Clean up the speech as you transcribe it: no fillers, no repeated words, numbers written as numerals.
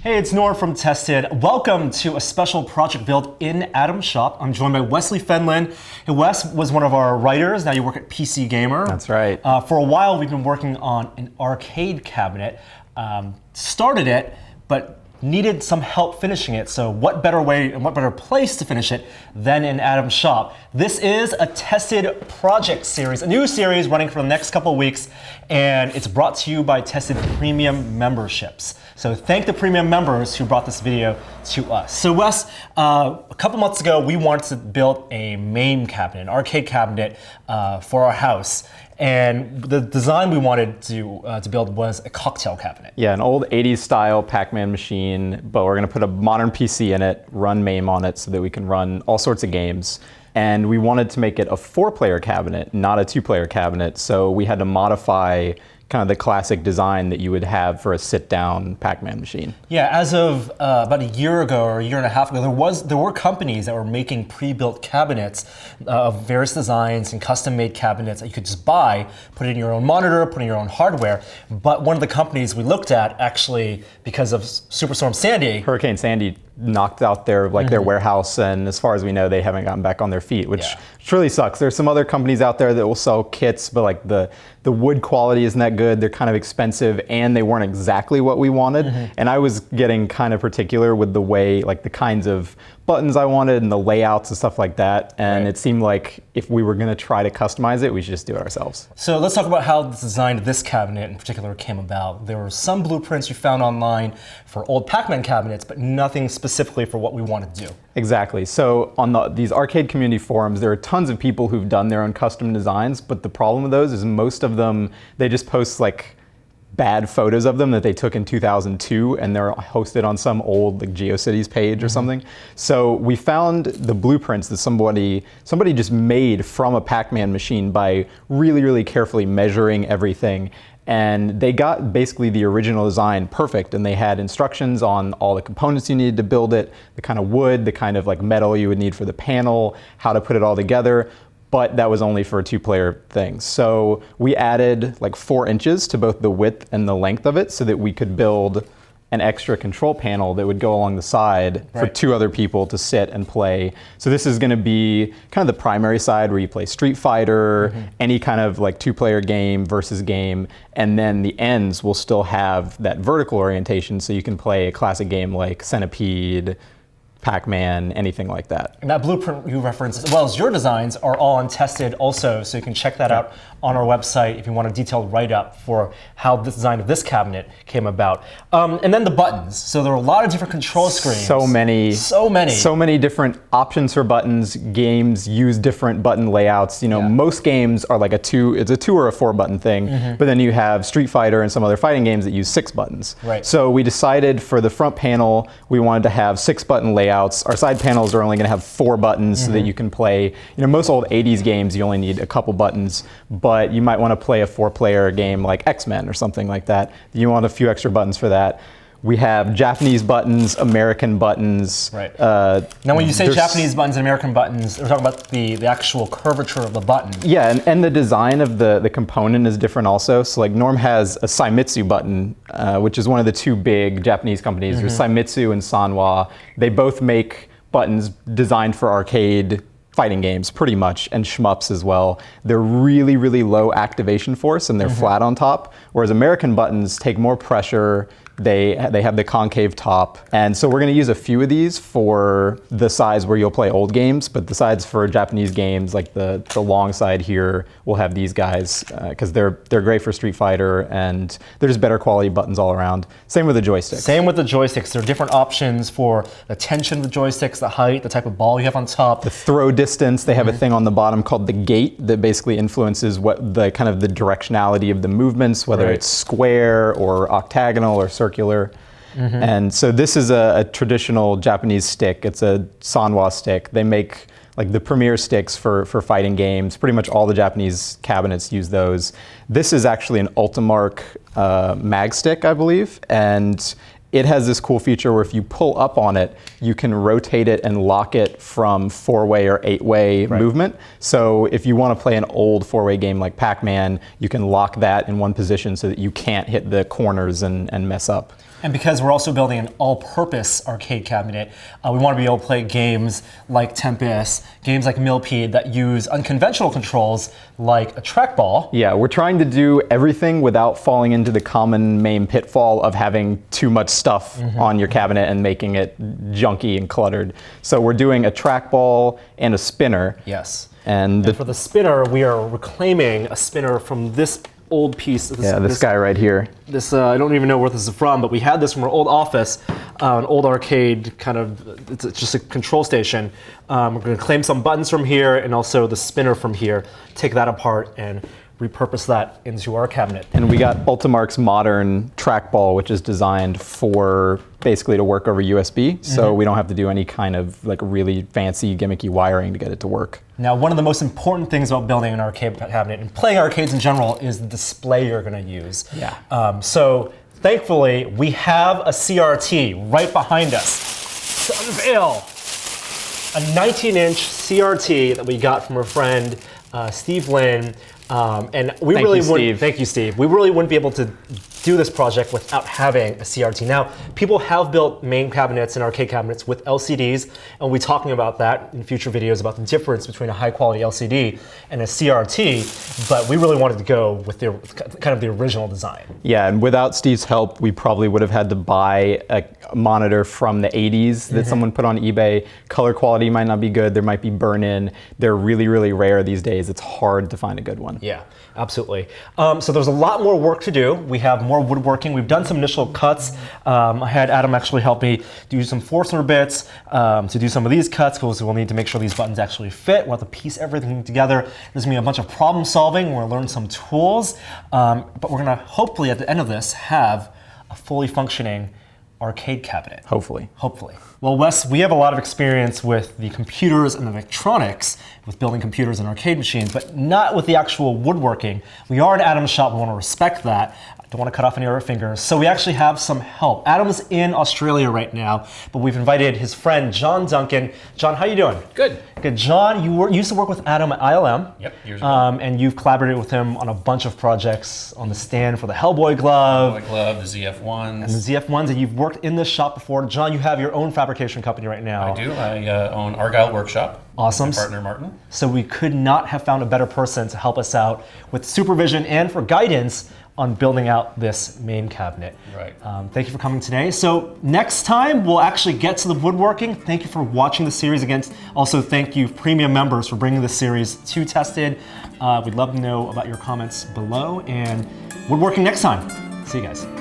Hey, it's Norm from Tested. Welcome to a special project built in Adam's shop. I'm joined by Wesley Fenlon. Hey, Wes was one of our writers. Now you work at PC Gamer. That's right. For a while, we've been working on an arcade cabinet. Started it, but needed some help finishing it. So what better way and what better place to finish it than in Adam's shop? This is a Tested project series, a new series running for the next couple of weeks, and it's brought to you by Tested Premium memberships. So thank the premium members who brought this video to us. So Wes, a couple months ago, we wanted to build a MAME cabinet, an arcade cabinet for our house. And the design we wanted to build was a cocktail cabinet. Yeah, an old 80s style pac-man machine, but we're gonna put a modern PC in it, run MAME on it so that we can run all sorts of games. And we wanted to make it a 4-player cabinet, not a 2-player cabinet. So we had to modify kind of the classic design that you would have for a sit-down pac-man machine. Yeah, as of about a year ago or a year and a half ago, there were companies that were making pre-built cabinets of various designs and custom-made cabinets that you could just buy, put in your own monitor, put in your own hardware. But one of the companies we looked at, actually, because of Superstorm Sandy, Hurricane Sandy knocked out their their warehouse, and as far as we know, they haven't gotten back on their feet, which really sucks. There's some other companies out there that will sell kits, but like the wood quality isn't that good. They're kind of expensive, and they weren't exactly what we wanted. And I was getting kind of particular with the way, like the kinds of buttons I wanted and the layouts and stuff like that. And it seemed like if we were going to try to customize it, we should just do it ourselves. So let's talk about how the design of this cabinet in particular came about. There were some blueprints you found online for old pac-man cabinets, but nothing specifically for what we wanted to do. Exactly. So on these arcade community forums, there are tons of people who've done their own custom designs, but the problem with those is most of them, they just post like bad photos of them that they took in 2002, and they're hosted on some old like GeoCities page or something. So we found the blueprints that somebody just made from a pac-man machine by really, really carefully measuring everything. And they got basically the original design perfect, and they had instructions on all the components you needed to build it, the kind of wood, the kind of like metal you would need for the panel, how to put it all together. But that was only for a 2-player thing. So we added like 4 inches to both the width and the length of it so that we could build an extra control panel that would go along the side for 2 other people to sit and play. So this is gonna be kind of the primary side where you play Street Fighter, any kind of like 2-player game versus game, and then the ends will still have that vertical orientation so you can play a classic game like Centipede, Pac-Man, anything like that. And that blueprint you referenced, as well as your designs, are all on Tested also, so you can check that out on our website if you want a detailed write-up for how the design of this cabinet came about. And then the buttons. So there are a lot of different control screens. So many different options for buttons. Games use different button layouts. You know, most games are like it's a 2 or a 4 button thing, but then you have Street Fighter and some other fighting games that use 6 buttons. So we decided for the front panel, we wanted to have 6 button layouts. Our side panels are only going to have 4 buttons so that you can play. You know, most old 80s games you only need a couple buttons, but you might want to play a 4-player game like X-Men or something like that. You want a few extra buttons for that. We have Japanese buttons, American buttons. Now when you say Japanese buttons and American buttons, we're talking about the actual curvature of the button. Yeah, and the design of the component is different also. So like Norm has a Saimitsu button, which is one of the 2 big Japanese companies. There's Saimitsu and Sanwa. They both make buttons designed for arcade fighting games, pretty much, and shmups as well. They're really, really low activation force, and they're flat on top, whereas American buttons take more pressure. They have the concave top. And so we're going to use a few of these for the sides where you'll play old games, but the sides for Japanese games, like the long side here, will have these guys because they're great for Street Fighter, and they're just better quality buttons all around. Same with the joysticks. Same with the joysticks. There are different options for the tension of the joysticks, the height, the type of ball you have on top. The throw distance, they have a thing on the bottom called the gate that basically influences what the kind of the directionality of the movements, whether it's square or octagonal or circular. And so this is a traditional Japanese stick. It's a Sanwa stick. They make like the premier sticks for fighting games. Pretty much all the Japanese cabinets use those. This is actually an Ultimark mag stick, I believe, and it has this cool feature where if you pull up on it, you can rotate it and lock it from 4-way or 8-way movement. So if you want to play an old 4-way game like Pac-Man, you can lock that in one position so that you can't hit the corners and mess up. And because we're also building an all-purpose arcade cabinet, we want to be able to play games like Tempest, games like Millipede that use unconventional controls like a trackball. Yeah, we're trying to do everything without falling into the common MAME pitfall of having too much stuff on your cabinet and making it junky and cluttered. So we're doing a trackball and a spinner. Yes. And for the spinner, we are reclaiming a spinner from this old piece. This guy right here. This, I don't even know where this is from, but we had this from our old office, an old arcade kind of, it's just a control station. We're going to claim some buttons from here and also the spinner from here, take that apart and repurpose that into our cabinet. And we got Ultimark's modern trackball, which is designed for basically to work over USB, so we don't have to do any kind of like really fancy gimmicky wiring to get it to work. Now, one of the most important things about building an arcade cabinet and playing arcades in general is the display you're going to use. Yeah. So thankfully, we have a CRT right behind us to unveil a 19-inch CRT that we got from our friend Steve Lynn. And we really wouldn't. Thank you, Steve. We really wouldn't be able to do this project without having a CRT. Now, people have built main cabinets and arcade cabinets with LCDs, and we'll be talking about that in future videos about the difference between a high-quality LCD and a CRT. But we really wanted to go with the kind of the original design. Yeah, and without Steve's help, we probably would have had to buy a monitor from the 80s that someone put on eBay. Color quality might not be good. There might be burn-in. They're really, really rare these days. It's hard to find a good one. Yeah, absolutely. So there's a lot more work to do. We have more woodworking. We've done some initial cuts. I had Adam actually help me do some Forstner bits to do some of these cuts because we'll need to make sure these buttons actually fit. We'll have to piece everything together. There's going to be a bunch of problem solving. We're going to learn some tools. But we're going to hopefully at the end of this have a fully functioning arcade cabinet. Hopefully. Hopefully. Well, Wes, we have a lot of experience with the computers and the electronics, with building computers and arcade machines, but not with the actual woodworking. We are in Adam's shop. We want to respect that. I don't want to cut off any of our fingers. So we actually have some help. Adam's in Australia right now, but we've invited his friend, John Duncan. John, how you doing? Good. Good. John, you used to work with Adam at ILM. Yep, years ago. And you've collaborated with him on a bunch of projects on the stand for the Hellboy glove. Hellboy glove, the ZF-1s. And the ZF-1s, and you've worked in this shop before. John, you have your own fabrication company right now. I do. I own Argyle Workshop. Awesome. My partner, Martin. So we could not have found a better person to help us out with supervision and for guidance on building out this main cabinet. Right. Thank you for coming today. So next time we'll actually get to the woodworking. Thank you for watching the series again. Also thank you premium members for bringing this series to Tested. We'd love to know about your comments below and woodworking next time. See you guys.